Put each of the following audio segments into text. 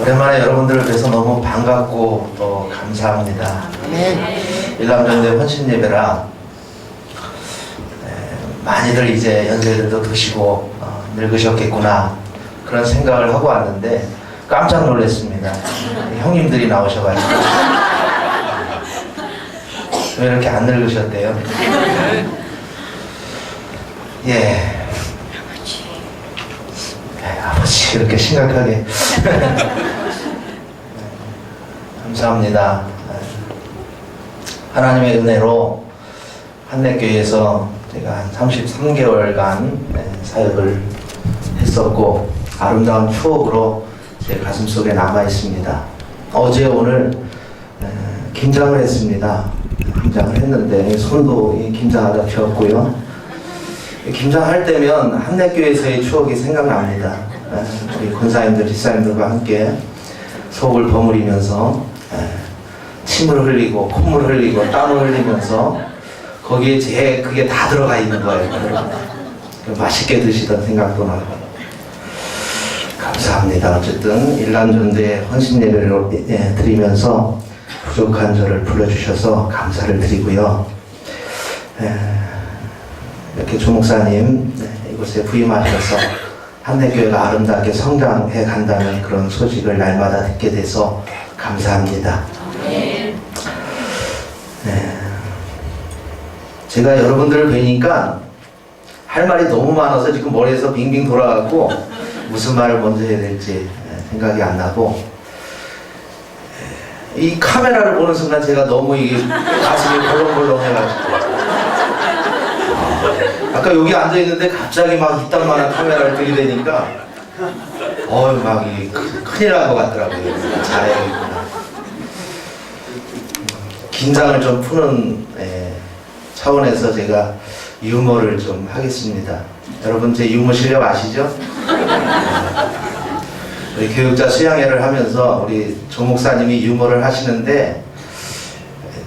오랜만에 여러분들을 뵈서 너무 반갑고 또 감사합니다. 일남전대 헌신예배라 많이들 이제 연세들도 드시고 늙으셨겠구나 그런 생각을 하고 왔는데 깜짝 놀랐습니다. 형님들이 나오셔가지고 왜 이렇게 안 늙으셨대요? 예. 아버지 이렇게 심각하게 감사합니다. 하나님의 은혜로 한내교회에서 제가 한 33개월간 사역을 했었고 아름다운 추억으로 제 가슴속에 남아 있습니다. 어제 오늘 김장을 했습니다. 김장을 했는데 손도 김장하다 폈고요. 김장할 때면 한내교회에서의 추억이 생각납니다. 우리 권사님들, 집사님들과 함께 속을 버무리면서 침을 흘리고 콧물 흘리고 땀을 흘리면서 거기에 그게 다 들어가 있는 거예요. 맛있게 드시던 생각도 나고 감사합니다. 어쨌든 일남전대 헌신예배를 드리면서 부족한 저를 불러주셔서 감사를 드리고요. 이렇게 조 목사님 이곳에 부임하셔서 한내교회가 아름답게 성장해 간다는 그런 소식을 날마다 듣게 돼서 감사합니다. 제가 여러분들을 뵈니까 할 말이 너무 많아서 지금 머리에서 빙빙 돌아가고 무슨 말을 먼저 해야 될지 생각이 안 나고 이 카메라를 보는 순간 제가 너무 이게 가슴이 벌렁벌렁 해가지고 아까 여기 앉아있는데 갑자기 막 이딴만한 카메라를 들이대니까 막 이게 큰일 난 것 같더라고요. 잘해야겠구나. 긴장을 좀 푸는 차원에서 제가 유머를 좀 하겠습니다. 여러분 제 유머 실력 아시죠? 우리 교육자 수양회를 하면서 우리 조 목사님이 유머를 하시는데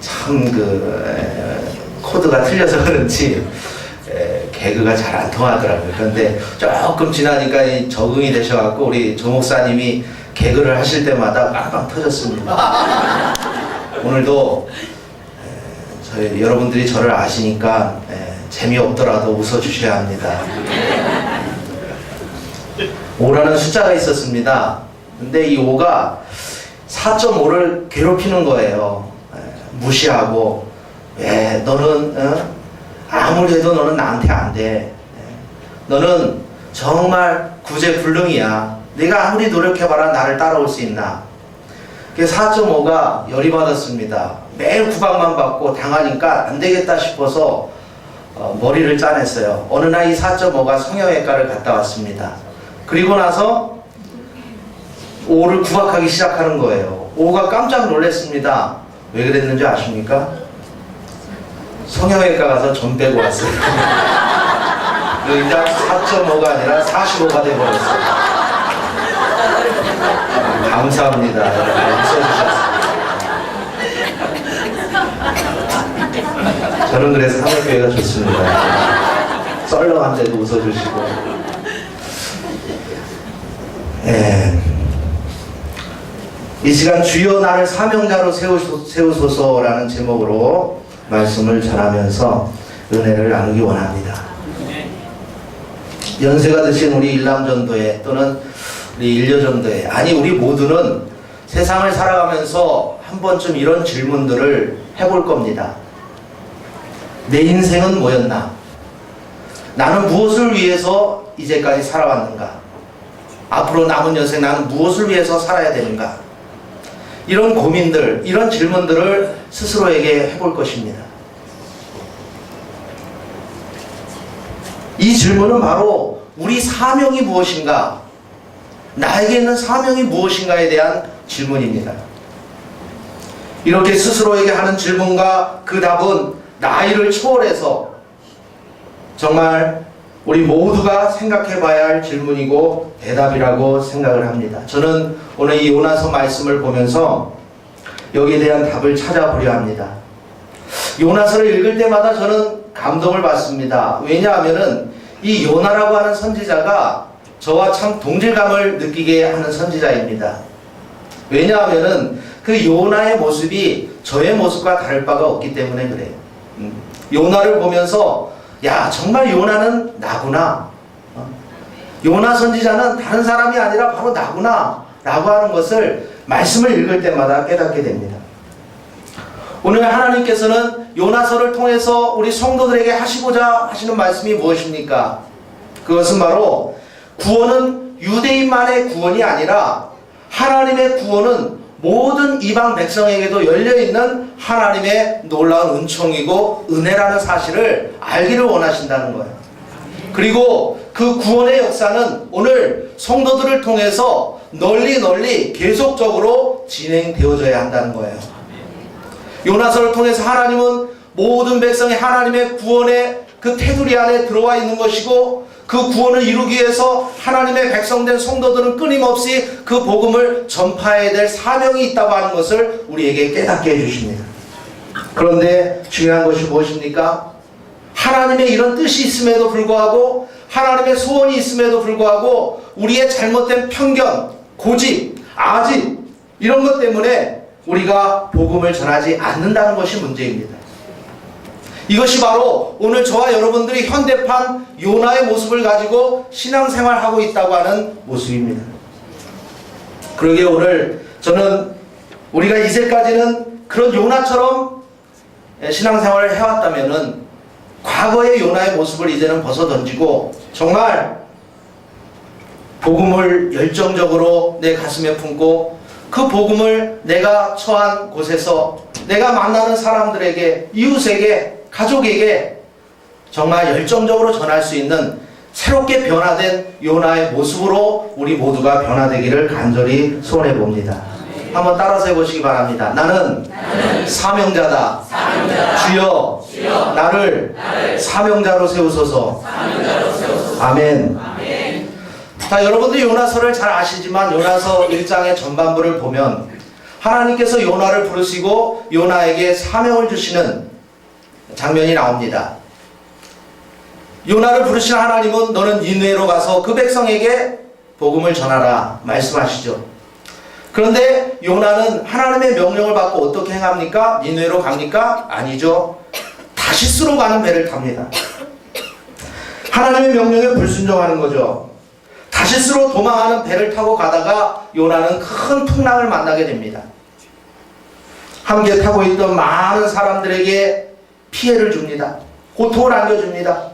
참 코드가 틀려서 그런지 개그가 잘 안 통하더라고요. 그런데 조금 지나니까 적응이 되셔갖고 우리 조 목사님이 개그를 하실 때마다 빵빵 터졌습니다. 오늘도 여러분들이 저를 아시니까 재미없더라도 웃어주셔야 합니다. 5라는 숫자가 있었습니다. 근데 이 5가 4.5를 괴롭히는 거예요. 무시하고 너는 아무리 해도 너는 나한테 안 돼. 너는 정말 구제불능이야. 네가 아무리 노력해봐라 나를 따라올 수 있나. 4.5가 열이 받았습니다. 매일 구박만 받고 당하니까 안 되겠다 싶어서 머리를 짜냈어요. 어느 날 이 4.5가 성형외과를 갔다 왔습니다. 그리고 나서 5를 구박하기 시작하는 거예요. 5가 깜짝 놀랐습니다. 왜 그랬는지 아십니까? 성형외과 가서 점 빼고 왔어요. 일단 4.5가 아니라 45가 돼버렸어요. 감사합니다. 웃어주셨습니다. 저는 그래서 한국교회가 좋습니다. 썰렁한데도 웃어주시고. 이 시간 주여 나를 사명자로 세우소서라는 제목으로 말씀을 전하면서 은혜를 나누기 원합니다. 연세가 드신 우리 일남전도회 또는 우리 일여전도회 우리 모두는 세상을 살아가면서 한 번쯤 이런 질문들을 해볼 겁니다. 내 인생은 뭐였나? 나는 무엇을 위해서 이제까지 살아왔는가? 앞으로 남은 여생 나는 무엇을 위해서 살아야 되는가? 이런 고민들, 이런 질문들을 스스로에게 해볼 것입니다. 이 질문은 바로 우리 사명이 무엇인가, 나에게 있는 사명이 무엇인가에 대한 질문입니다. 이렇게 스스로에게 하는 질문과 그 답은 나이를 초월해서 정말 우리 모두가 생각해 봐야 할 질문이고 대답이라고 생각을 합니다. 저는 오늘 이 요나서 말씀을 보면서 여기에 대한 답을 찾아보려 합니다. 요나서를 읽을 때마다 저는 감동을 받습니다. 왜냐하면은 이 요나라고 하는 선지자가 저와 참 동질감을 느끼게 하는 선지자입니다. 왜냐하면은 그 요나의 모습이 저의 모습과 다를 바가 없기 때문에 그래요. 요나를 보면서 야, 정말 요나는 나구나. 요나 선지자는 다른 사람이 아니라 바로 나구나 라고 하는 것을 말씀을 읽을 때마다 깨닫게 됩니다. 오늘 하나님께서는 요나서를 통해서 우리 성도들에게 하시고자 하시는 말씀이 무엇입니까? 그것은 바로 구원은 유대인만의 구원이 아니라 하나님의 구원은 모든 이방 백성에게도 열려있는 하나님의 놀라운 은총이고 은혜라는 사실을 알기를 원하신다는 거예요. 그리고 그 구원의 역사는 오늘 성도들을 통해서 널리 계속적으로 진행되어져야 한다는 거예요. 요나서를 통해서 하나님은 모든 백성이 하나님의 구원의 그 테두리 안에 들어와 있는 것이고 그 구원을 이루기 위해서 하나님의 백성된 성도들은 끊임없이 그 복음을 전파해야 될 사명이 있다고 하는 것을 우리에게 깨닫게 해주십니다. 그런데 중요한 것이 무엇입니까? 하나님의 이런 뜻이 있음에도 불구하고 하나님의 소원이 있음에도 불구하고 우리의 잘못된 편견, 고집, 아집 이런 것 때문에 우리가 복음을 전하지 않는다는 것이 문제입니다. 이것이 바로 오늘 저와 여러분들이 현대판 요나의 모습을 가지고 신앙생활하고 있다고 하는 모습입니다. 그러기에 오늘 저는 우리가 이제까지는 그런 요나처럼 신앙생활을 해왔다면은 과거의 요나의 모습을 이제는 벗어던지고 정말 복음을 열정적으로 내 가슴에 품고 그 복음을 내가 처한 곳에서 내가 만나는 사람들에게, 이웃에게, 가족에게 정말 열정적으로 전할 수 있는 새롭게 변화된 요나의 모습으로 우리 모두가 변화되기를 간절히 소원해 봅니다. 한번 따라서 해보시기 바랍니다. 나는 사명자다. 주여 나를 사명자로 세우소서. 아멘. 자, 여러분들이 요나서를 잘 아시지만 요나서 1장의 전반부를 보면 하나님께서 요나를 부르시고 요나에게 사명을 주시는 장면이 나옵니다. 요나를 부르신 하나님은 너는 니느웨로 가서 그 백성에게 복음을 전하라 말씀하시죠. 그런데 요나는 하나님의 명령을 받고 어떻게 행합니까? 니느웨로 갑니까? 아니죠. 다시스로 가는 배를 탑니다. 하나님의 명령에 불순종하는 거죠. 다시스로 도망하는 배를 타고 가다가 요나는 큰 풍랑을 만나게 됩니다. 함께 타고 있던 많은 사람들에게 피해를 줍니다. 고통을 안겨줍니다.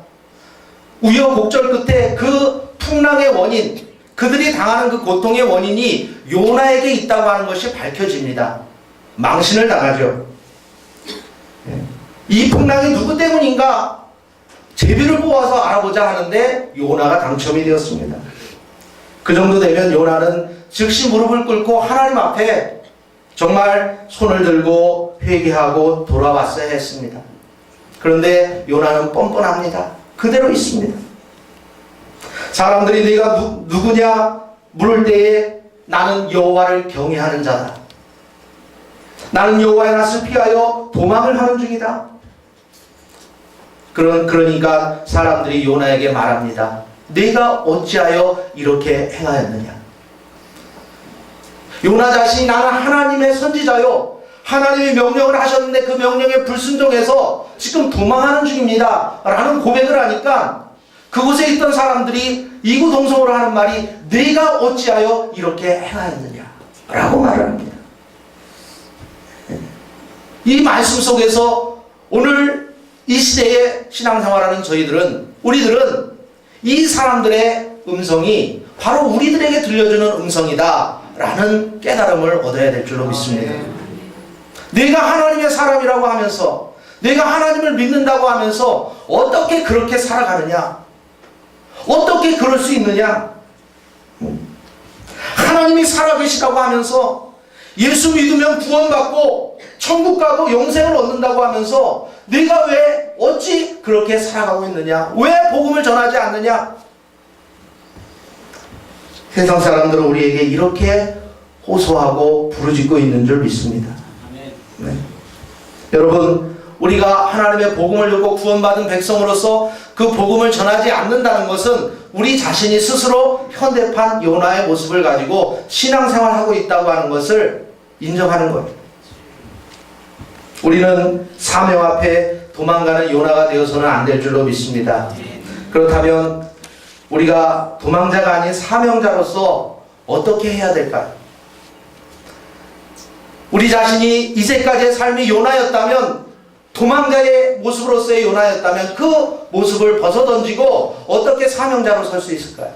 우여곡절 끝에 그 풍랑의 원인, 그들이 당하는 그 고통의 원인이 요나에게 있다고 하는 것이 밝혀집니다. 망신을 당하죠. 이 풍랑이 누구 때문인가? 제비를 뽑아서 알아보자 하는데 요나가 당첨이 되었습니다. 그 정도 되면 요나는 즉시 무릎을 꿇고 하나님 앞에 정말 손을 들고 회개하고 돌아왔어야 했습니다. 그런데 요나는 뻔뻔합니다. 그대로 있습니다. 사람들이 네가 누구냐 물을 때에 나는 여호와를 경외하는 자다. 나는 여호와의 낯을 피하여 도망을 하는 중이다. 그러니까 사람들이 요나에게 말합니다. 네가 어찌하여 이렇게 행하였느냐. 요나 자신이 나는 하나님의 선지자요, 하나님이 명령을 하셨는데 그 명령에 불순종해서 지금 도망하는 중입니다 라는 고백을 하니까 그곳에 있던 사람들이 이구동성으로 하는 말이 네가 어찌하여 이렇게 행하였느냐 라고 말을 합니다. 이 말씀 속에서 오늘 이 시대에 신앙생활하는 우리들은 이 사람들의 음성이 바로 우리들에게 들려주는 음성이다 라는 깨달음을 얻어야 될 줄로 믿습니다. 내가 하나님의 사람이라고 하면서, 내가 하나님을 믿는다고 하면서 어떻게 그렇게 살아가느냐? 어떻게 그럴 수 있느냐? 하나님이 살아계시다고 하면서 예수 믿으면 구원받고 천국 가고 영생을 얻는다고 하면서 내가 왜 어찌 그렇게 살아가고 있느냐? 왜 복음을 전하지 않느냐? 세상 사람들은 우리에게 이렇게 호소하고 부르짖고 있는 줄 믿습니다. 네. 여러분, 우리가 하나님의 복음을 듣고 구원받은 백성으로서 그 복음을 전하지 않는다는 것은 우리 자신이 스스로 현대판 요나의 모습을 가지고 신앙생활하고 있다고 하는 것을 인정하는 거예요. 우리는 사명 앞에 도망가는 요나가 되어서는 안 될 줄로 믿습니다. 그렇다면 우리가 도망자가 아닌 사명자로서 어떻게 해야 될까요? 우리 자신이 이제까지의 삶이 요나였다면, 도망자의 모습으로서의 요나였다면 그 모습을 벗어던지고 어떻게 사명자로 설 수 있을까요?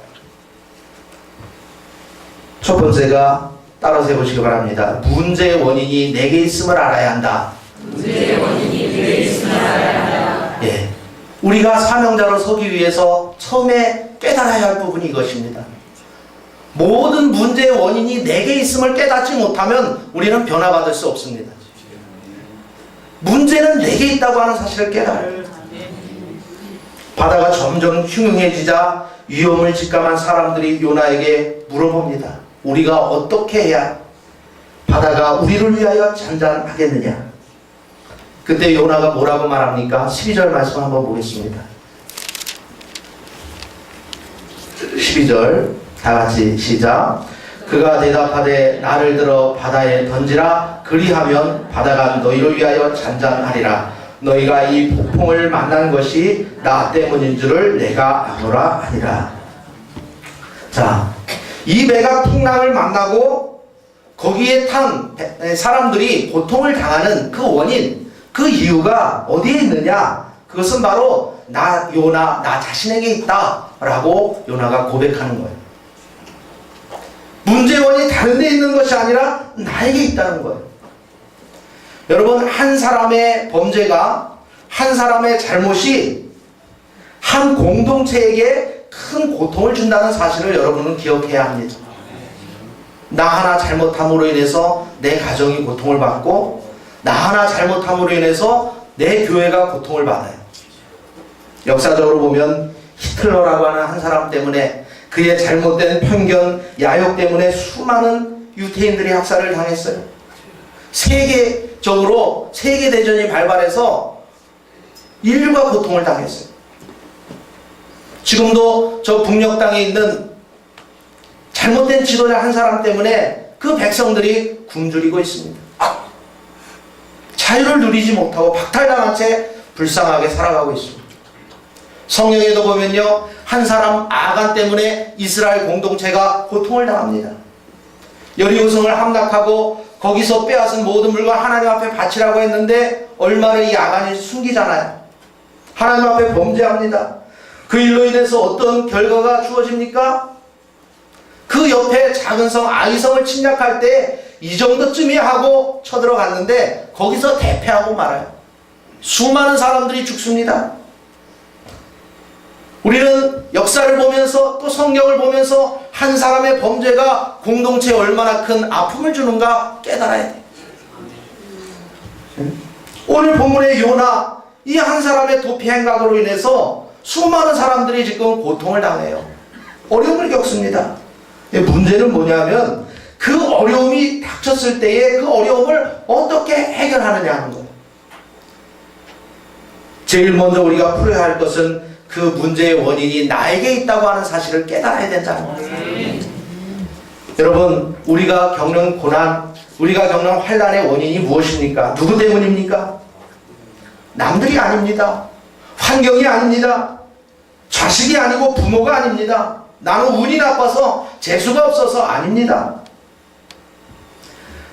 첫 번째가 따라서 해보시기 바랍니다. 문제의 원인이 내게 있음을 알아야 한다. 문제의 원인이 내게 있음을 알아야 한다. 예, 우리가 사명자로 서기 위해서 처음에 깨달아야 할 부분이 이것입니다. 모든 문제의 원인이 내게 있음을 깨닫지 못하면 우리는 변화받을 수 없습니다. 문제는 내게 있다고 하는 사실을 깨달아요. 바다가 점점 흉흉해지자 위험을 직감한 사람들이 요나에게 물어봅니다. 우리가 어떻게 해야 바다가 우리를 위하여 잔잔하겠느냐? 그때 요나가 뭐라고 말합니까? 12절 말씀 한번 보겠습니다. 12절 다 같이 시작. 그가 대답하되 나를 들어 바다에 던지라. 그리하면 바다가 너희를 위하여 잔잔하리라. 너희가 이 폭풍을 만난 것이 나 때문인 줄을 내가 아노라 하니라. 자, 이 배가 풍랑을 만나고 거기에 탄 사람들이 고통을 당하는 그 원인, 그 이유가 어디에 있느냐? 그것은 바로 나 요나 나 자신에게 있다 라고 요나가 고백하는 거예요. 문제의 원인이 다른 데 있는 것이 아니라 나에게 있다는 거예요. 여러분, 한 사람의 범죄가, 한 사람의 잘못이 한 공동체에게 큰 고통을 준다는 사실을 여러분은 기억해야 합니다. 나 하나 잘못함으로 인해서 내 가정이 고통을 받고, 나 하나 잘못함으로 인해서 내 교회가 고통을 받아요. 역사적으로 보면 히틀러라고 하는 한 사람 때문에, 그의 잘못된 편견, 야욕 때문에 수많은 유태인들이 학살을 당했어요. 세계적으로 세계대전이 발발해서 인류가 고통을 당했어요. 지금도 저 북녘 땅에 있는 잘못된 지도자 한 사람 때문에 그 백성들이 굶주리고 있습니다. 자유를 누리지 못하고 박탈당한 채 불쌍하게 살아가고 있습니다. 성경에도 보면요, 한 사람 아간 때문에 이스라엘 공동체가 고통을 당합니다. 여리고성을 함락하고 거기서 빼앗은 모든 물건 하나님 앞에 바치라고 했는데 얼마를 이 아간이 숨기잖아요. 하나님 앞에 범죄합니다. 그 일로 인해서 어떤 결과가 주어집니까? 그 옆에 작은 성 아이성을 침략할 때 이 정도쯤이야 하고 쳐들어갔는데 거기서 대패하고 말아요. 수많은 사람들이 죽습니다. 우리는 역사를 보면서 또 성경을 보면서 한 사람의 범죄가 공동체에 얼마나 큰 아픔을 주는가 깨달아야 돼요. 오늘 본문의 요나, 이 한 사람의 도피 행각으로 인해서 수많은 사람들이 지금 고통을 당해요. 어려움을 겪습니다. 문제는 뭐냐면 그 어려움이 닥쳤을 때에 그 어려움을 어떻게 해결하느냐 하는 거예요. 제일 먼저 우리가 풀어야 할 것은 그 문제의 원인이 나에게 있다고 하는 사실을 깨달아야 된다는 거예요. 여러분, 우리가 겪는 고난, 우리가 겪는 환난의 원인이 무엇입니까? 누구 때문입니까? 남들이 아닙니다. 환경이 아닙니다. 자식이 아니고 부모가 아닙니다. 나는 운이 나빠서 재수가 없어서 아닙니다.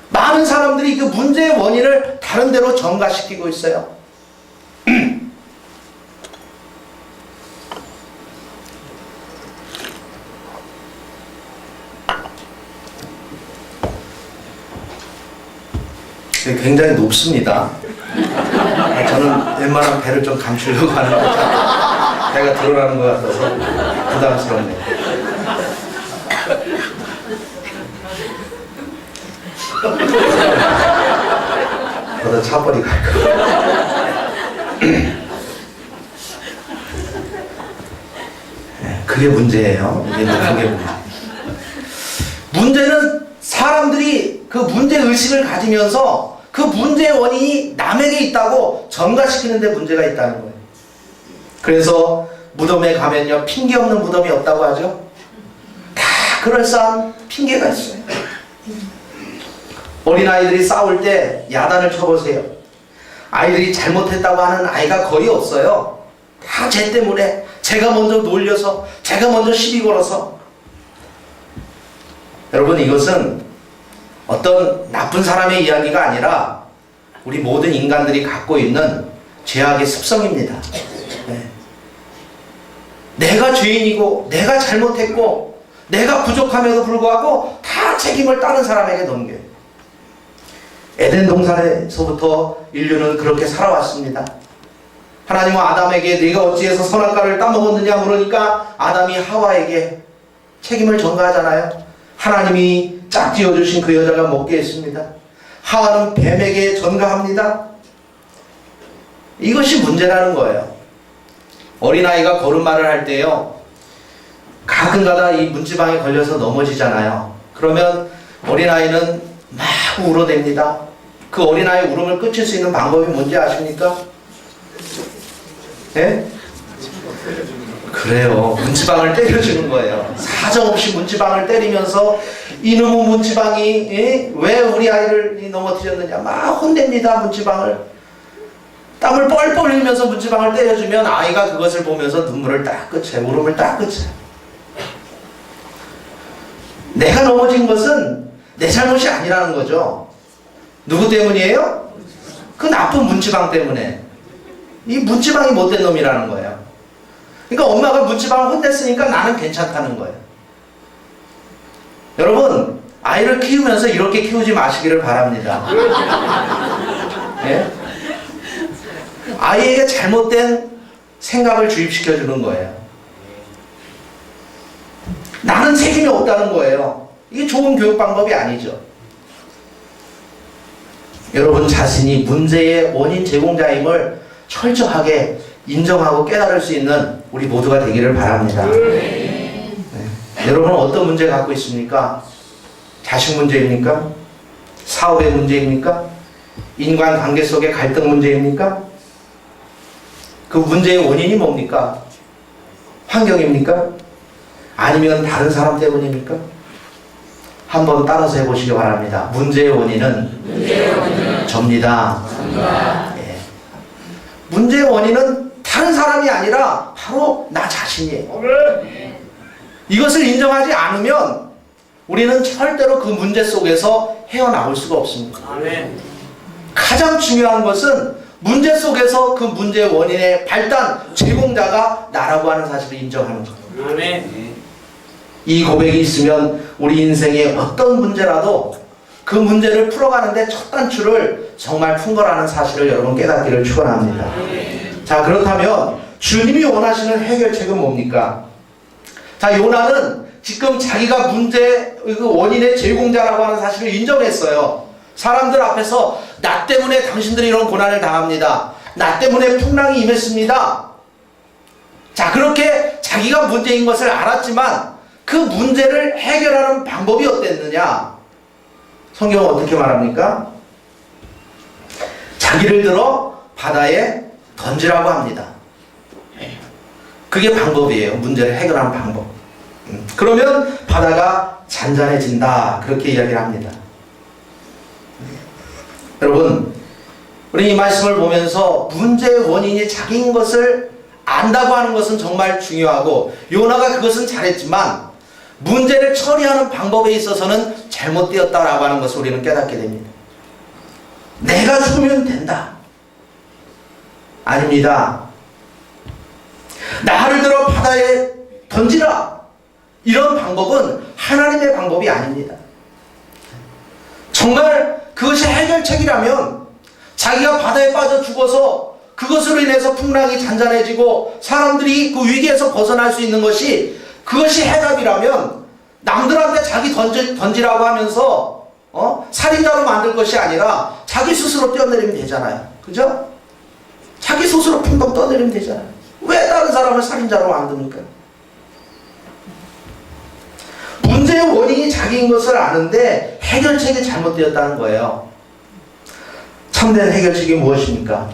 많은 사람들이 그 문제의 원인을 다른 데로 전가시키고 있어요. 굉장히 높습니다. 저는 웬만하면 배를 좀 감추려고 하는 거죠. 배가 드러나는 것 같아서 부담스럽네요. 저도 차버리 갈까. 그게 문제예요. 이게 그게 문제는 사람들이 그 문제의식을 가지면서 그 그 문제의 원인이 남에게 있다고 전가시키는 데 문제가 있다는 거예요. 그래서 무덤에 가면요, 핑계 없는 무덤이 없다고 하죠. 다 그럴싸한 핑계가 있어요. 어린아이들이 싸울 때 야단을 쳐보세요. 아이들이 잘못했다고 하는 아이가 거의 없어요. 다 쟤 때문에, 제가 먼저 놀려서, 제가 먼저 시비 걸어서. 여러분, 이것은 어떤 나쁜 사람의 이야기가 아니라 우리 모든 인간들이 갖고 있는 죄악의 습성입니다. 네. 내가 죄인이고, 내가 잘못했고, 내가 부족함에도 불구하고 다 책임을 다른 사람에게 넘겨요. 에덴 동산에서부터 인류는 그렇게 살아왔습니다. 하나님은 아담에게 네가 어찌해서 선악과를 따먹었느냐 물으니까 아담이 하와에게 책임을 전가하잖아요. 하나님이 짝지어 주신 그 여자가 먹게 했습니다. 하와는 뱀에게 전가합니다. 이것이 문제라는 거예요. 어린아이가 걸음마를 할 때요, 가끔가다 이 문지방에 걸려서 넘어지잖아요. 그러면 어린아이는 막 울어댑니다. 그 어린아이의 울음을 그칠 수 있는 방법이 뭔지 아십니까? 예? 그래요. 문지방을 때려주는 거예요. 사정없이 문지방을 때리면서 이놈의 문지방이 왜 우리 아이를 넘어뜨렸느냐 막 혼냅니다. 문지방을. 땀을 뻘뻘 흘리면서 문지방을 때려주면 아이가 그것을 보면서 눈물을 딱 그쳐요. 울음을 딱 그쳐요. 내가 넘어진 것은 내 잘못이 아니라는 거죠. 누구 때문이에요? 그 나쁜 문지방 때문에. 이 문지방이 못된 놈이라는 거예요. 그러니까 엄마가 문지방을 혼냈으니까 나는 괜찮다는 거예요. 여러분, 아이를 키우면서 이렇게 키우지 마시기를 바랍니다. 예? 아이에게 잘못된 생각을 주입시켜 주는 거예요. 나는 책임이 없다는 거예요. 이게 좋은 교육 방법이 아니죠. 여러분 자신이 문제의 원인 제공자임을 철저하게 인정하고 깨달을 수 있는 우리 모두가 되기를 바랍니다. 네. 여러분은 어떤 문제 갖고 있습니까? 자식 문제입니까? 사업의 문제입니까? 인간관계 속의 갈등 문제입니까? 그 문제의 원인이 뭡니까? 환경입니까? 아니면 다른 사람 때문입니까? 한번 따라서 해보시기 바랍니다. 문제의 원인은 접니다. 예. 문제의 원인은 다른 사람이 아니라 바로 나 자신이에요. 이것을 인정하지 않으면 우리는 절대로 그 문제 속에서 헤어나올 수가 없습니다. 가장 중요한 것은 문제 속에서 그 문제의 원인의 발단, 제공자가 나라고 하는 사실을 인정하는 거예요. 이 고백이 있으면 우리 인생의 어떤 문제라도 그 문제를 풀어가는데 첫 단추를 정말 푼 거라는 사실을 여러분 깨닫기를 축원합니다. 자, 그렇다면 주님이 원하시는 해결책은 뭡니까? 자, 요나는 지금 자기가 문제 그 원인의 제공자라고 하는 사실을 인정했어요. 사람들 앞에서 나 때문에 당신들이 이런 고난을 당합니다. 나 때문에 풍랑이 임했습니다. 자, 그렇게 자기가 문제인 것을 알았지만 그 문제를 해결하는 방법이 어땠느냐? 성경은 어떻게 말합니까? 자기를 들어 바다에 던지라고 합니다. 그게 방법이에요. 문제를 해결하는 방법. 그러면 바다가 잔잔해진다. 그렇게 이야기를 합니다. 여러분, 우리 이 말씀을 보면서 문제의 원인이 자기인 것을 안다고 하는 것은 정말 중요하고 요나가 그것은 잘했지만 문제를 처리하는 방법에 있어서는 잘못되었다라고 하는 것을 우리는 깨닫게 됩니다. 내가 죽으면 된다. 아닙니다. 나를 들어 바다에 던지라. 이런 방법은 하나님의 방법이 아닙니다. 정말 그것이 해결책이라면 자기가 바다에 빠져 죽어서 그것으로 인해서 풍랑이 잔잔해지고 사람들이 그 위기에서 벗어날 수 있는 것이 그것이 해답이라면 남들한테 자기 던지라고 하면서 살인자로 만들 것이 아니라 자기 스스로 뛰어내리면 되잖아요. 그죠? 자기 스스로 풍덩 떠내리면 되잖아요. 왜 다른 사람을 살인자로 만듭니까? 문제의 원인이 자기인 것을 아는데 해결책이 잘못되었다는 거예요. 참된 해결책이 무엇입니까?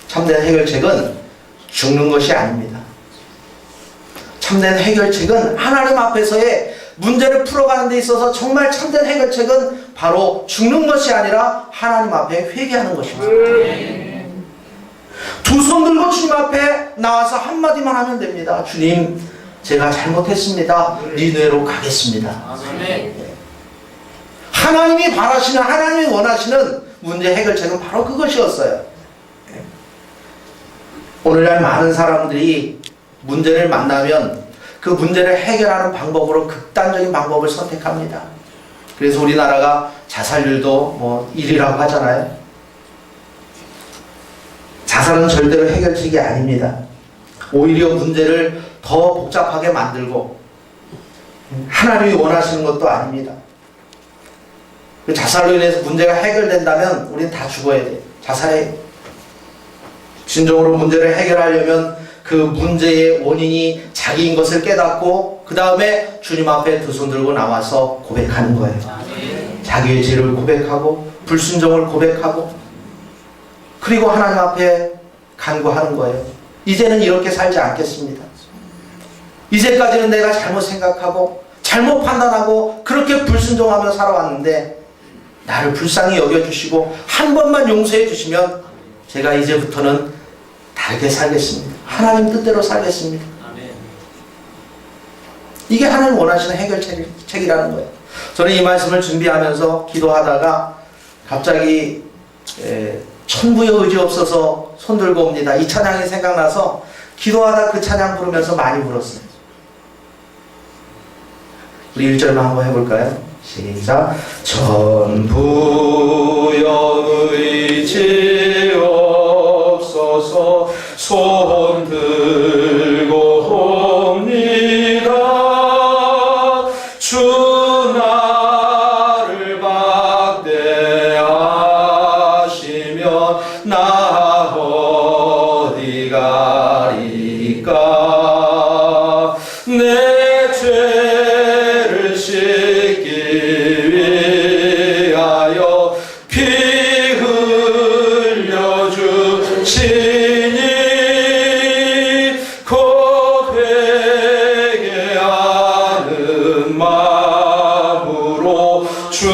참된 해결책은 죽는 것이 아닙니다. 참된 해결책은 하나님 앞에서의 문제를 풀어가는 데 있어서 정말 참된 해결책은 바로 죽는 것이 아니라 하나님 앞에 회개하는 것입니다. 두 손 들고 주님 앞에 나와서 한마디만 하면 됩니다. 주님, 제가 잘못했습니다. 니네로 가겠습니다. 하나님이 바라시는, 하나님이 원하시는 문제 해결책은 바로 그것이었어요. 오늘날 많은 사람들이 문제를 만나면 그 문제를 해결하는 방법으로 극단적인 방법을 선택합니다. 그래서 우리나라가 자살률도 1위라고 하잖아요. 자살은 절대로 해결책이 아닙니다. 오히려 문제를 더 복잡하게 만들고 하나님이 원하시는 것도 아닙니다. 그 자살로 인해서 문제가 해결된다면 우리는 다 죽어야 돼요. 자살해. 진정으로 문제를 해결하려면 그 문제의 원인이 자기인 것을 깨닫고 그 다음에 주님 앞에 두 손 들고 나와서 고백하는 거예요. 자기의 죄를 고백하고 불순종을 고백하고 그리고 하나님 앞에 간구하는 거예요. 이제는 이렇게 살지 않겠습니다. 이제까지는 내가 잘못 생각하고 잘못 판단하고 그렇게 불순종하며 살아왔는데 나를 불쌍히 여겨주시고 한 번만 용서해 주시면 제가 이제부터는 다르게 살겠습니다. 하나님 뜻대로 살겠습니다. 이게 하나님 원하시는 해결책이라는 거예요. 저는 이 말씀을 준비하면서 기도하다가 갑자기 천부의 의지 없어서 손 들고 옵니다. 이 찬양이 생각나서 기도하다 그 찬양 부르면서 많이 불었어요. 우리 1절만 한번 해볼까요? 시작. 천부의 의지 없어서 손 들고 옵니다. 주 나를 박대하시면 나 어디 가리까. 내 죄를 씻기 위하여 피 흘려주시니 곧 회개하는 마음으로 주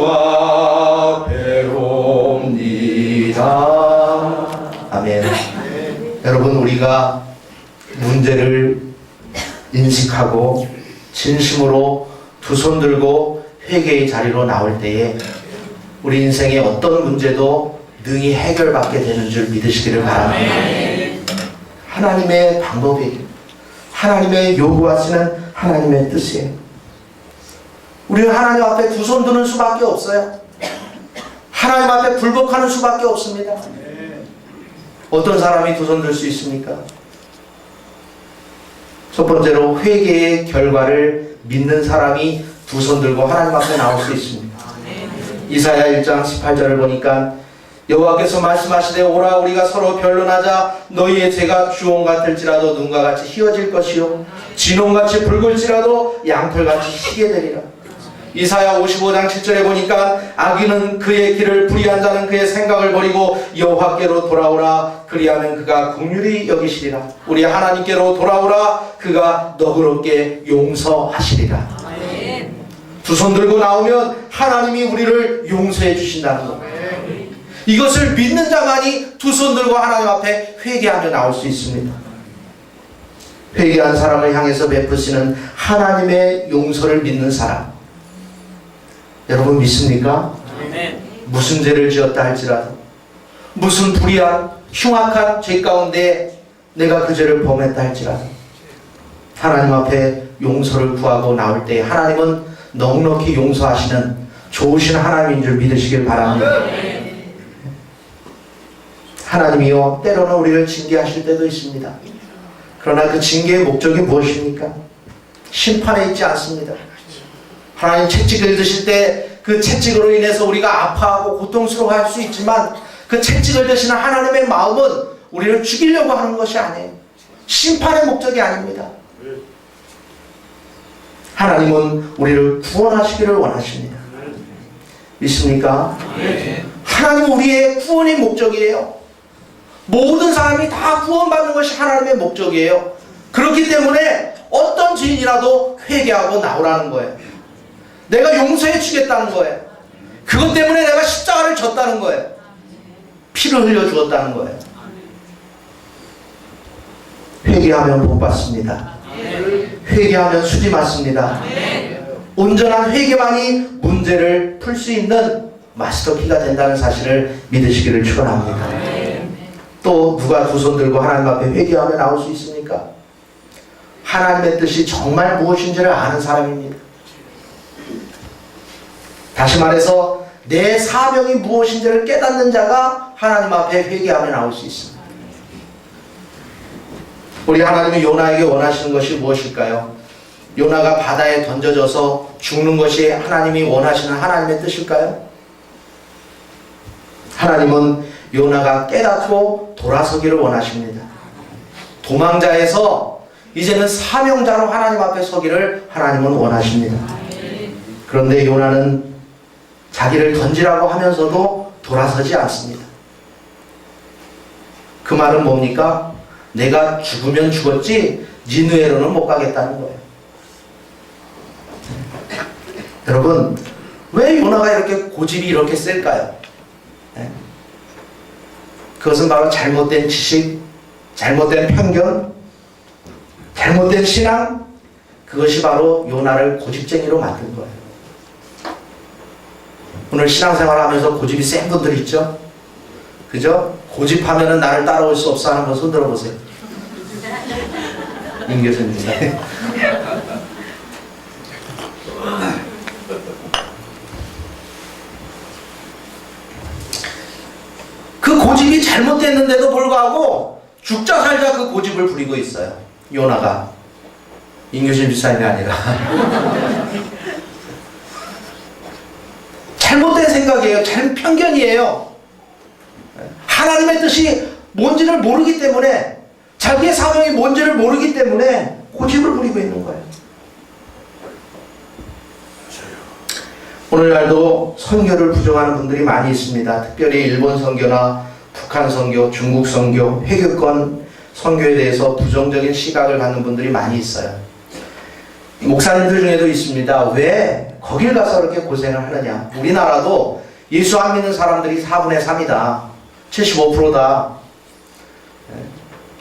앞에 옵니다. 아멘. 여러분, 우리가 문제를 인식하고 진심으로 두 손 들고 회개의 자리로 나올 때에 우리 인생의 어떤 문제도 능히 해결받게 되는 줄 믿으시기를 바랍니다. 하나님의 방법이에요. 하나님의 요구하시는 하나님의 뜻이에요. 우리는 하나님 앞에 두 손 드는 수밖에 없어요. 하나님 앞에 굴복하는 수밖에 없습니다. 어떤 사람이 두 손 들 수 있습니까? 첫 번째로 회개의 결과를 믿는 사람이 두 손 들고 하나님 앞에 나올 수 있습니다. 이사야 1장 18절을 보니까 여호와께서 말씀하시되 오라 우리가 서로 변론하자. 너희의 죄가 주홍 같을지라도 눈과 같이 희어질 것이요 진홍같이 붉을지라도 양털같이 희게 되리라. 이사야 55장 7절에 보니까 악인은 그의 길을 불의한 자는 그의 생각을 버리고 여호와께로 돌아오라. 그리하면 그가 긍휼히 여기시리라. 우리 하나님께로 돌아오라. 그가 너그럽게 용서하시리라. 두 손 들고 나오면 하나님이 우리를 용서해 주신다는 것. 이것을 믿는 자만이 두 손 들고 하나님 앞에 회개하며 나올 수 있습니다. 회개한 사람을 향해서 베푸시는 하나님의 용서를 믿는 사람. 여러분 믿습니까? 무슨 죄를 지었다 할지라도 무슨 불의한 흉악한 죄 가운데 내가 그 죄를 범했다 할지라도 하나님 앞에 용서를 구하고 나올 때 하나님은 넉넉히 용서하시는 좋으신 하나님인 줄 믿으시길 바랍니다. 하나님이요 때로는 우리를 징계하실 때도 있습니다. 그러나 그 징계의 목적이 무엇입니까? 심판에 있지 않습니다. 하나님 채찍을 드실 때 그 채찍으로 인해서 우리가 아파하고 고통스러워할 수 있지만 그 채찍을 드시는 하나님의 마음은 우리를 죽이려고 하는 것이 아니에요. 심판의 목적이 아닙니다. 하나님은 우리를 구원하시기를 원하십니다. 믿습니까? 하나님은 우리의 구원의 목적이에요. 모든 사람이 다 구원받는 것이 하나님의 목적이에요. 그렇기 때문에 어떤 죄인이라도 회개하고 나오라는 거예요. 내가 용서해 주겠다는 거예요. 그것 때문에 내가 십자가를 졌다는 거예요. 피를 흘려 죽었다는 거예요. 회개하면 복 받습니다. 회개하면 수지 맞습니다. 온전한 회개만이 문제를 풀 수 있는 마스터키가 된다는 사실을 믿으시기를 축원합니다. 또 누가 두 손 들고 하나님 앞에 회개하며 나올 수 있습니까? 하나님의 뜻이 정말 무엇인지를 아는 사람입니다. 다시 말해서 내 사명이 무엇인지를 깨닫는 자가 하나님 앞에 회개하며 나올 수 있습니다. 우리 하나님이 요나에게 원하시는 것이 무엇일까요? 요나가 바다에 던져져서 죽는 것이 하나님이 원하시는 하나님의 뜻일까요? 하나님은 요나가 깨닫고 돌아서기를 원하십니다. 도망자에서 이제는 사명자로 하나님 앞에 서기를 하나님은 원하십니다. 그런데 요나는 자기를 던지라고 하면서도 돌아서지 않습니다. 그 말은 뭡니까? 내가 죽으면 죽었지 니느웨로는 못 가겠다는 거예요. 여러분, 왜 요나가 이렇게 고집이 이렇게 셀까요? 그것은 바로 잘못된 지식, 잘못된 편견, 잘못된 신앙, 그것이 바로 요나를 고집쟁이로 만든 거예요. 오늘 신앙생활 하면서 고집이 센 분들 있죠? 그죠? 고집하면은 나를 따라올 수 없어 하는 분 손 들어보세요. 임 교수입니다. 그 고집이 잘못됐는데도 불구하고 죽자 살자 그 고집을 부리고 있어요. 요나가. 임교신 집사님이 아니라. 잘못된 생각이에요. 편견이에요. 하나님의 뜻이 뭔지를 모르기 때문에, 자기의 사명이 뭔지를 모르기 때문에 고집을 부리고 있는 거예요. 오늘날도 선교를 부정하는 분들이 많이 있습니다. 특별히 일본 선교나 북한 선교, 중국 선교, 회교권 선교에 대해서 부정적인 시각을 갖는 분들이 많이 있어요. 목사님들 중에도 있습니다. 왜 거길 가서 그렇게 고생을 하느냐. 우리나라도 예수 안 믿는 사람들이 4분의 3이다. 75%다.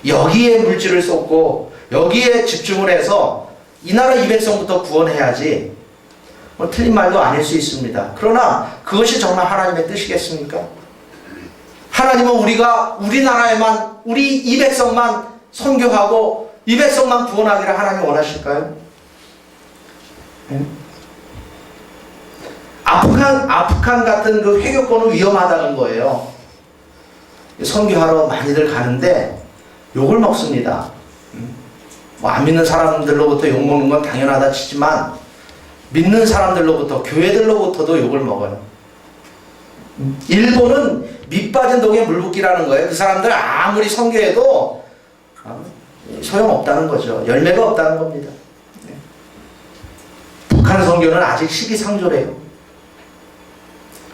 여기에 물질을 쏟고 여기에 집중을 해서 이 나라 이 백성부터 구원해야지. 뭐 틀린 말도 아닐 수 있습니다. 그러나 그것이 정말 하나님의 뜻이겠습니까? 하나님은 우리가 우리나라에만, 우리 이 백성만 선교하고 이 백성만 구원하기를 하나님 원하실까요? 아프간 같은 그 회교권은 위험하다는 거예요. 선교하러 많이들 가는데 욕을 먹습니다. 뭐 안 믿는 사람들로부터 욕 먹는 건 당연하다 치지만 믿는 사람들로부터, 교회들로부터도 욕을 먹어요. 일본은 밑 빠진 독에 물 붓기라는 거예요. 그 사람들 아무리 선교해도 소용없다는 거죠. 열매가 없다는 겁니다. 북한 선교는 아직 시기상조래요.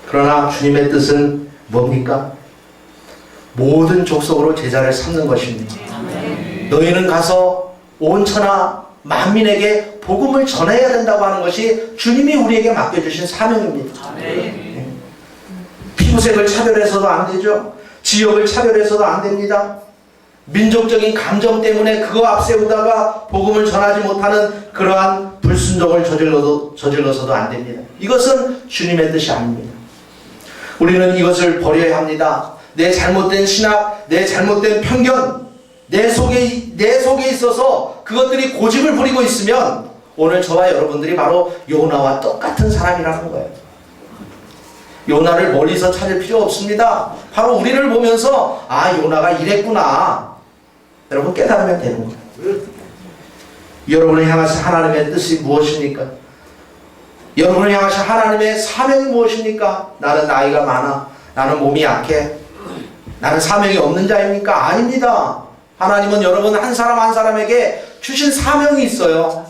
그러나 주님의 뜻은 뭡니까? 모든 족속으로 제자를 삼는 것입니다. 너희는 가서 온 천하 만민에게 복음을 전해야 된다고 하는 것이 주님이 우리에게 맡겨주신 사명입니다. 피부색을 차별해서도 안 되죠. 지역을 차별해서도 안 됩니다. 민족적인 감정 때문에 그거 앞세우다가 복음을 전하지 못하는 그러한 불순종을 저질러서도 안 됩니다. 이것은 주님의 뜻이 아닙니다. 우리는 이것을 버려야 합니다. 내 잘못된 신학, 내 잘못된 편견, 내 속에 있어서 그것들이 고집을 부리고 있으면 오늘 저와 여러분들이 바로 요나와 똑같은 사람이라는 거예요. 요나를 멀리서 찾을 필요 없습니다. 바로 우리를 보면서 아, 요나가 이랬구나. 여러분 깨달으면 되는 거예요. 여러분을 향하신 하나님의 뜻이 무엇입니까? 여러분을 향하신 하나님의 사명이 무엇입니까? 나는 나이가 많아. 나는 몸이 약해. 나는 사명이 없는 자입니까? 아닙니다. 하나님은 여러분 한 사람 한 사람에게 주신 사명이 있어요.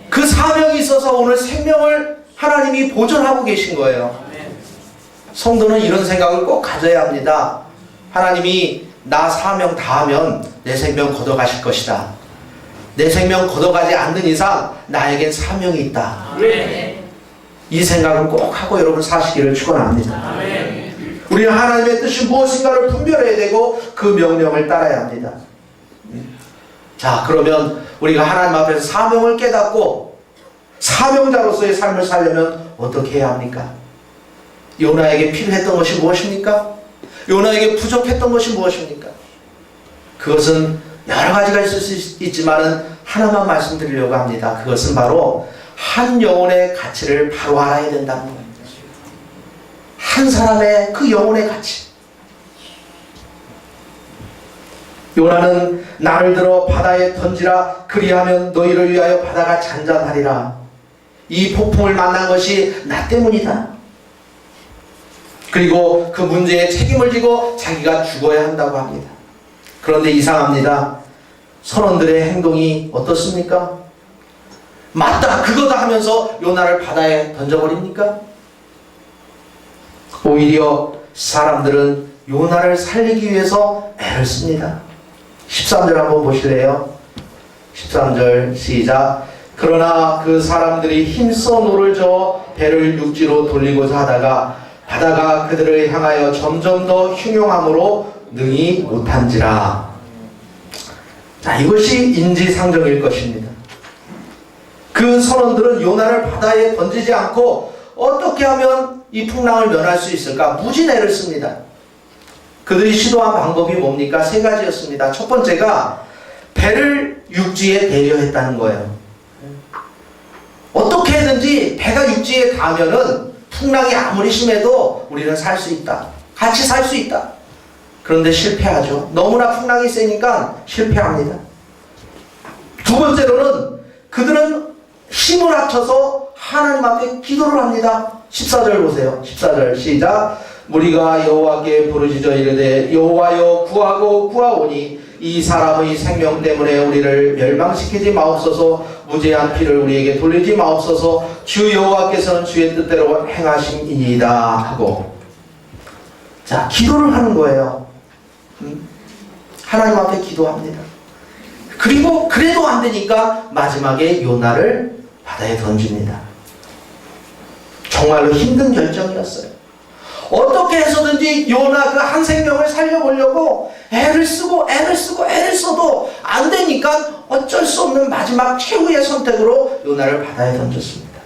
그 사명이 있어서 오늘 생명을 하나님이 보존하고 계신 거예요. 성도는 이런 생각을 꼭 가져야 합니다. 하나님이 나 사명 다하면 내 생명 걷어가실 것이다. 내 생명 걷어가지 않는 이상 나에겐 사명이 있다. 아멘. 이 생각을 꼭 하고 여러분 사시기를 축원합니다. 아멘. 우리는 하나님의 뜻이 무엇인가를 분별해야 되고 그 명령을 따라야 합니다. 자, 그러면 우리가 하나님 앞에서 사명을 깨닫고 사명자로서의 삶을 살려면 어떻게 해야 합니까? 요나에게 필요했던 것이 무엇입니까? 요나에게 부족했던 것이 무엇입니까? 그것은 여러 가지가 있을 수 있지만 하나만 말씀드리려고 합니다. 그것은 바로 한 영혼의 가치를 바로 알아야 된다는 겁니다. 한 사람의 그 영혼의 가치. 요나는 나를 들어 바다에 던지라 그리하면 너희를 위하여 바다가 잔잔하리라. 이 폭풍을 만난 것이 나 때문이다. 그리고 그 문제에 책임을 지고 자기가 죽어야 한다고 합니다. 그런데 이상합니다. 선원들의 행동이 어떻습니까? 맞다, 그거다 하면서 요나를 바다에 던져버립니까? 오히려 사람들은 요나를 살리기 위해서 애를 씁니다. 13절 한번 보실래요? 13절 시작. 그러나 그 사람들이 힘써 노를 저어 배를 육지로 돌리고자 하다가 바다가 그들을 향하여 점점 더 흉용함으로 능히 못한지라. 자, 이것이 인지상정일 것입니다. 그 선원들은 요나를 바다에 던지지 않고 어떻게 하면 이 풍랑을 면할 수 있을까? 무진 애를 씁니다. 그들이 시도한 방법이 뭡니까? 세 가지였습니다. 첫 번째가 배를 육지에 대려했다는 거예요. 어떻게 해든지 배가 육지에 닿으면은 풍랑이 아무리 심해도 우리는 살 수 있다. 같이 살 수 있다. 그런데 실패하죠. 너무나 풍랑이 세니까 실패합니다. 두 번째로는 그들은 힘을 합쳐서 하나님 앞에 기도를 합니다. 14절 보세요. 14절 시작. 무리가 여호와께 부르짖어 이르되 여호와여 구하고 구하오니 이 사람의 생명 때문에 우리를 멸망시키지 마옵소서. 무죄한 피를 우리에게 돌리지 마옵소서. 주 여호와께서는 주의 뜻대로 행하심이니이다 하고, 자, 기도를 하는 거예요. 하나님 앞에 기도합니다. 그리고 그래도 안 되니까 마지막에 요나를 바다에 던집니다. 정말로 힘든 결정이었어요. 어떻게 해서든지 요나 그 한 생명을 살려보려고 애를 써도 안 되니까 어쩔 수 없는 마지막 최후의 선택으로 요나를 바다에 던졌습니다.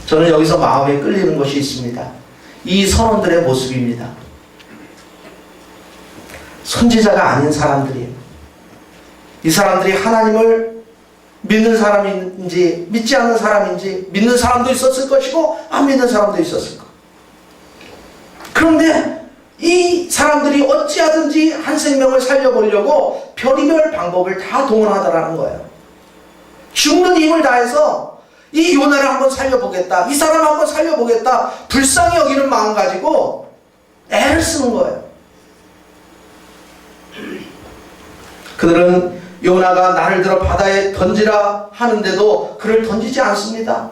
저는 여기서 마음에 끌리는 것이 있습니다. 이 선원들의 모습입니다. 선지자가 아닌 사람들이에요. 이 사람들이 하나님을 믿는 사람인지 믿지 않는 사람인지, 믿는 사람도 있었을 것이고 안 믿는 사람도 있었을 것. 그런데 이 사람들이 어찌하든지 한 생명을 살려보려고 별의별 방법을 다 동원하더라는 거예요. 죽는 힘을 다해서 이 요나를 한번 살려보겠다, 이 사람 한번 살려보겠다, 불쌍히 여기는 마음 가지고 애를 쓰는 거예요. 그들은 요나가 나를 들어 바다에 던지라 하는데도 그를 던지지 않습니다.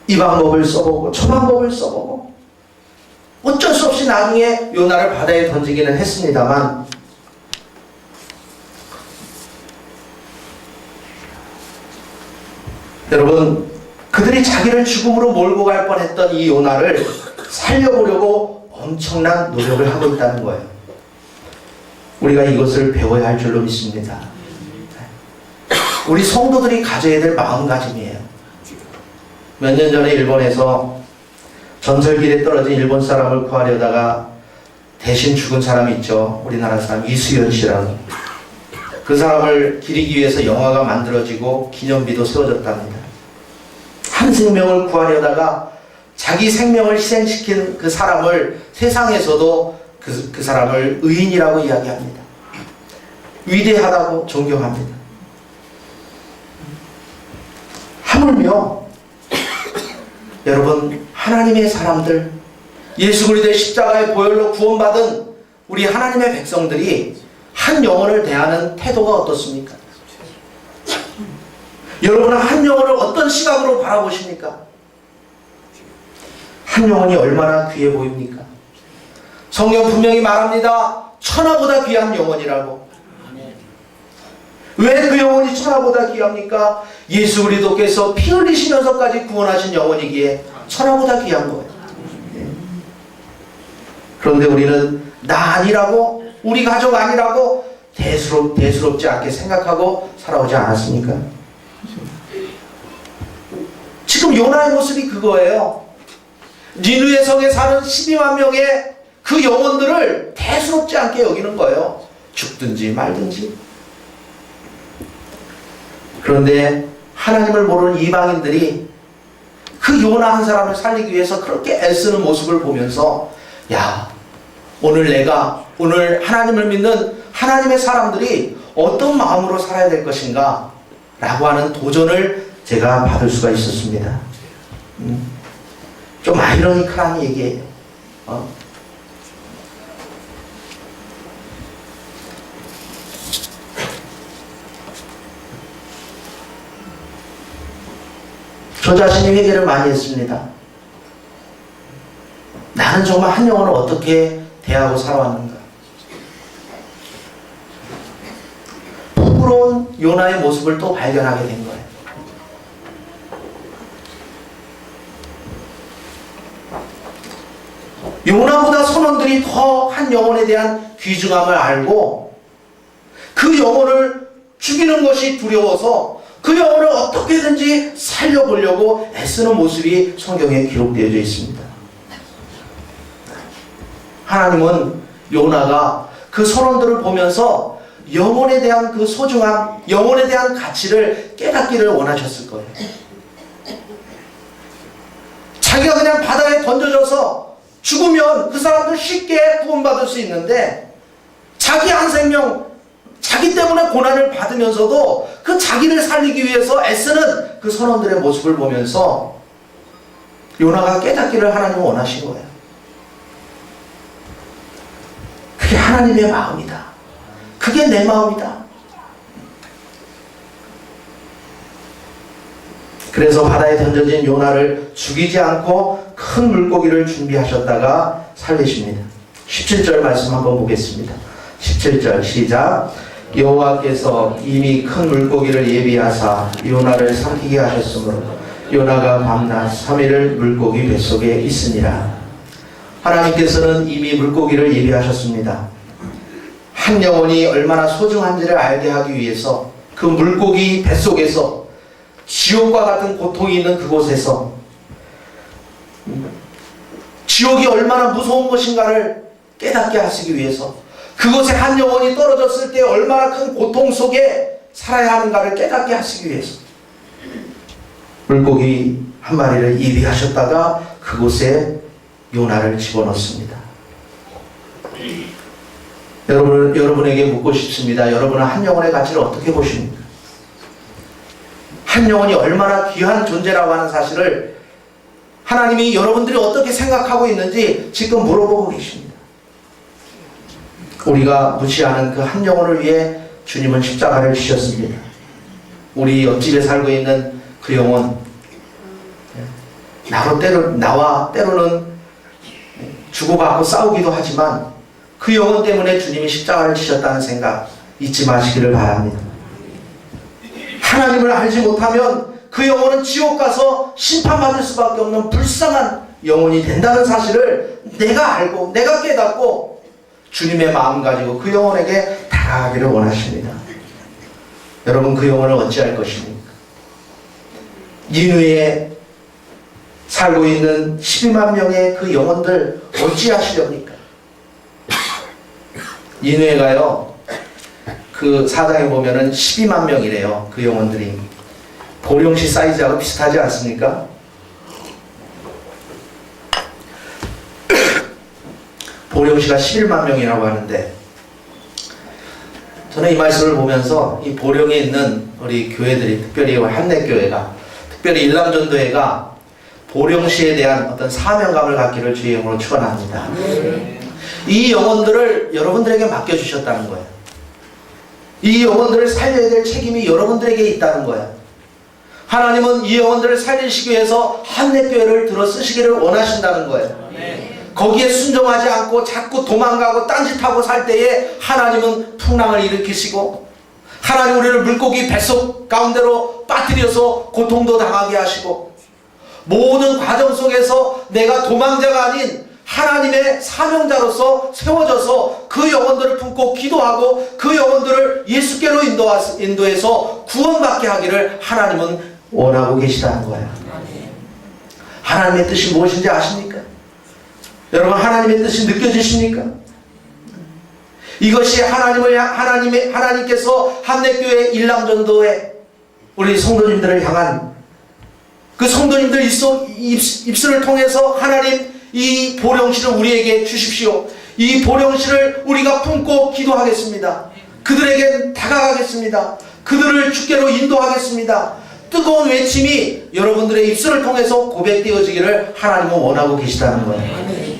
이 방법을 써보고 저 방법을 써보고 어쩔 수 없이 나중에 요나를 바다에 던지기는 했습니다만, 여러분, 그들이 자기를 죽음으로 몰고 갈 뻔했던 이 요나를 살려보려고 엄청난 노력을 하고 있다는 거예요. 우리가 이것을 배워야 할 줄로 믿습니다. 우리 성도들이 가져야 될 마음가짐이에요. 몇 년 전에 일본에서 전설길에 떨어진 일본 사람을 구하려다가 대신 죽은 사람이 있죠. 우리나라 사람 이수연 씨라는. 그 사람을 기리기 위해서 영화가 만들어지고 기념비도 세워졌답니다. 한 생명을 구하려다가 자기 생명을 희생시킨 그 사람을 세상에서도 그 사람을 의인이라고 이야기합니다. 위대하다고 존경합니다. 하물며 여러분, 하나님의 사람들, 예수 그리스도의 십자가의 보혈로 구원받은 우리 하나님의 백성들이 한 영혼을 대하는 태도가 어떻습니까? 여러분은 한 영혼을 어떤 시각으로 바라보십니까? 한 영혼이 얼마나 귀해 보입니까? 성경 분명히 말합니다. 천하보다 귀한 영혼이라고. 왜 그 영혼이 천하보다 귀합니까? 예수 그리스도께서 피 흘리시면서까지 구원하신 영혼이기에 천하보다 귀한 거예요. 그런데 우리는 나 아니라고, 우리 가족 아니라고 대수롭지 않게 생각하고 살아오지 않았습니까? 지금 요나의 모습이 그거예요. 니느웨 성에 사는 12만 명의 그 영혼들을 대수롭지 않게 여기는 거예요. 죽든지 말든지. 그런데 하나님을 모르는 이방인들이 그 요나 한 사람을 살리기 위해서 그렇게 애쓰는 모습을 보면서, 야, 오늘 하나님을 믿는 하나님의 사람들이 어떤 마음으로 살아야 될 것인가 라고 하는 도전을 제가 받을 수가 있었습니다. 좀 아이러니컬한 얘기예요. 저 자신이 회개를 많이 했습니다. 나는 정말 한 영혼을 어떻게 대하고 살아왔는가. 부끄러운 요나의 모습을 또 발견하게 된 거예요. 요나보다 선원들이 더 한 영혼에 대한 귀중함을 알고 그 영혼을 죽이는 것이 두려워서 그 영혼을 어떻게든지 살려보려고 애쓰는 모습이 성경에 기록되어져 있습니다. 하나님은 요나가 그 선원들을 보면서 영혼에 대한 그 소중함, 영혼에 대한 가치를 깨닫기를 원하셨을 거예요. 자기가 그냥 바다에 던져져서 죽으면 그 사람들 쉽게 구원받을 수 있는데, 자기 한 생명, 자기 때문에 고난을 받으면서도 그 자기를 살리기 위해서 애쓰는 그 선원들의 모습을 보면서 요나가 깨닫기를 하나님은 원하신 거예요. 그게 하나님의 마음이다. 그게 내 마음이다. 그래서 바다에 던져진 요나를 죽이지 않고 큰 물고기를 준비하셨다가 살리십니다. 17절 말씀 한번 보겠습니다. 17절 시작. 여호와께서 이미 큰 물고기를 예비하사 요나를 삼키게 하셨으므로 요나가 밤낮 3일을 물고기 뱃속에 있으니라. 하나님께서는 이미 물고기를 예비하셨습니다. 한 영혼이 얼마나 소중한지를 알게 하기 위해서 그 물고기 뱃속에서 지옥과 같은 고통이 있는 그곳에서 지옥이 얼마나 무서운 것인가를 깨닫게 하시기 위해서, 그곳에 한 영혼이 떨어졌을 때 얼마나 큰 고통 속에 살아야 하는가를 깨닫게 하시기 위해서 물고기 한 마리를 예비하셨다가 그곳에 요나를 집어넣습니다. 여러분에게 묻고 싶습니다. 여러분은 한 영혼의 가치를 어떻게 보십니까? 한 영혼이 얼마나 귀한 존재라고 하는 사실을 하나님이 여러분들이 어떻게 생각하고 있는지 지금 물어보고 계십니다. 우리가 무시하는 그 한 영혼을 위해 주님은 십자가를 지셨습니다. 우리 옆집에 살고 있는 그 영혼, 나와 때로는 주고받고 싸우기도 하지만 그 영혼 때문에 주님이 십자가를 지셨다는 생각 잊지 마시기를 바랍니다. 하나님을 알지 못하면 그 영혼은 지옥 가서 심판받을 수밖에 없는 불쌍한 영혼이 된다는 사실을 내가 알고 내가 깨닫고 주님의 마음 가지고 그 영혼에게 다가가기를 원하십니다. 여러분, 그 영혼을 어찌할 것입니까? 니느웨에 살고 있는 12만 명의 그 영혼들 어찌하시렵니까? 니느웨가요, 그 사장에 보면은 12만 명이래요. 그 영혼들이. 보령시 사이즈하고 비슷하지 않습니까? 보령시가 11만 명이라고 하는데, 저는 이 말씀을 보면서 이 보령에 있는 우리 교회들이, 특별히 한내교회가, 특별히 일남전도회가 보령시에 대한 어떤 사명감을 갖기를 주의 이름으로 축원합니다. 이 영혼들을 여러분들에게 맡겨주셨다는 거예요. 이 영혼들을 살려야 될 책임이 여러분들에게 있다는 거예요. 하나님은 이 영혼들을 살리시기 위해서 한내교회를 들어 쓰시기를 원하신다는 거예요. 거기에 순종하지 않고 자꾸 도망가고 딴짓하고 살 때에 하나님은 풍랑을 일으키시고, 하나님 우리를 물고기 뱃속 가운데로 빠뜨려서 고통도 당하게 하시고, 모든 과정 속에서 내가 도망자가 아닌 하나님의 사명자로서 세워져서 그 영혼들을 품고 기도하고 그 영혼들을 예수께로 인도해서 구원받게 하기를 하나님은 원하고 계시다는 거예요. 하나님의 뜻이 무엇인지 아십니까? 여러분, 하나님의 뜻이 느껴지십니까? 이것이 하나님께서 한내교회 일남전도에 우리 성도님들을 향한 그 성도님들 입술을 통해서 하나님 이 보령실을 우리에게 주십시오. 이 보령실을 우리가 품고 기도하겠습니다. 그들에게 다가가겠습니다. 그들을 주께로 인도하겠습니다. 뜨거운 외침이 여러분들의 입술을 통해서 고백되어지기를 하나님은 원하고 계시다는 거예요.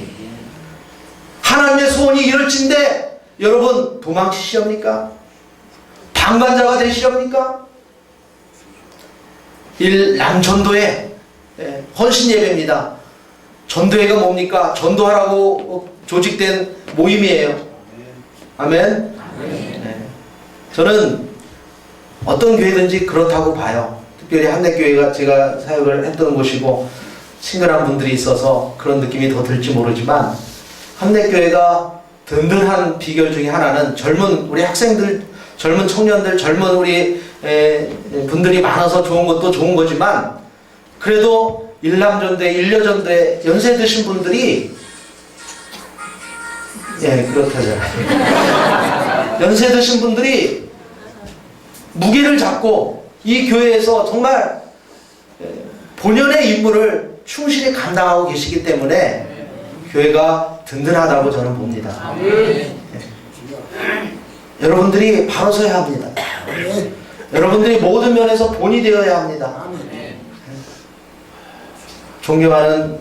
하나님의 소원이 이럴진데 여러분 도망치시렵니까? 방관자가 되시렵니까? 일남전도회 헌신 예배입니다. 전도회가 뭡니까? 전도하라고 조직된 모임이에요. 아멘. 네. 저는 어떤 교회든지 그렇다고 봐요. 특별히 한내교회가 제가 사역을 했던 곳이고 친근한 분들이 있어서 그런 느낌이 더 들지 모르지만, 한내교회가 든든한 비결 중에 하나는 젊은 우리 학생들, 젊은 청년들, 젊은 우리 분들이 많아서 좋은 것도 좋은 거지만, 그래도 일남전대, 일여전대 연세 드신 분들이 그렇다잖아요. 연세 드신 분들이 무게를 잡고 이 교회에서 정말 본연의 임무를 충실히 감당하고 계시기 때문에 교회가 든든하다고 저는 봅니다. 여러분들이 바로 서야 합니다. 여러분들이 모든 면에서 본이 되어야 합니다. 존경하는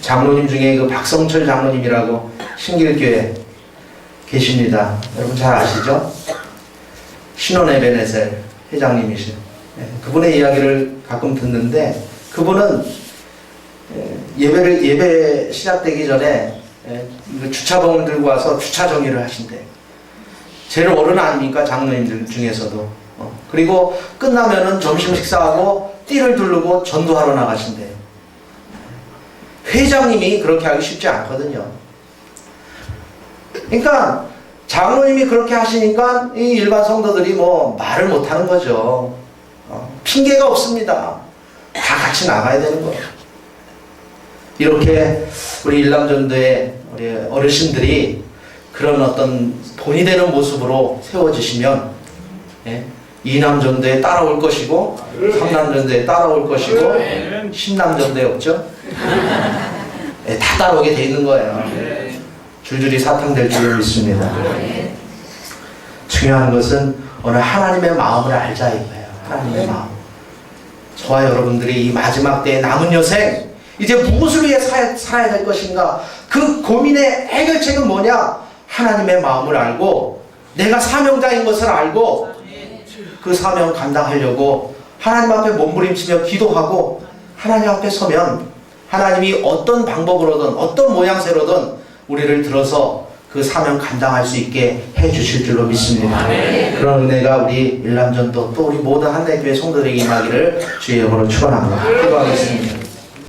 장로님 중에 그 박성철 장로님이라고 신길교회 계십니다. 여러분 잘 아시죠? 신원 에베네셀 회장님이시죠. 그분의 이야기를 가끔 듣는데, 그분은 예배 시작되기 전에 주차봉을 들고 와서 주차 정리를 하신대. 제일 어른 아닙니까? 장로님들 중에서도. 그리고 끝나면은 점심 식사하고 띠를 두르고 전도하러 나가신대요. 회장님이 그렇게 하기 쉽지 않거든요. 그러니까 장로님이 그렇게 하시니까 이 일반 성도들이 뭐 말을 못하는 거죠. 핑계가 없습니다. 다 같이 나가야 되는 거예요. 이렇게 우리 일남전도의 우리 어르신들이 그런 어떤 본이 되는 모습으로 세워지시면, 이남전도에 따라올 것이고, 삼남전도에 따라올 것이고, 십남전도에 없죠? 다 따라오게 돼 있는 거예요. 줄줄이 사탕될 줄을 믿습니다. 중요한 것은 오늘 하나님의 마음을 알자 이거예요. 하나님의 마음. 저와 여러분들이 이 마지막 때의 남은 여생, 이제 무엇을 위해 살아야 될 것인가? 그 고민의 해결책은 뭐냐? 하나님의 마음을 알고 내가 사명자인 것을 알고 그 사명 감당하려고 하나님 앞에 몸부림치며 기도하고 하나님 앞에 서면 하나님이 어떤 방법으로든 어떤 모양새로든 우리를 들어서 그 사명 감당할 수 있게 해주실 줄로 믿습니다. 그런 은혜가 우리 일남전도 또 우리 모든 한내교회 성도들에게 임하기를 주의 이름으로 축원합니다. 기도하겠습니다.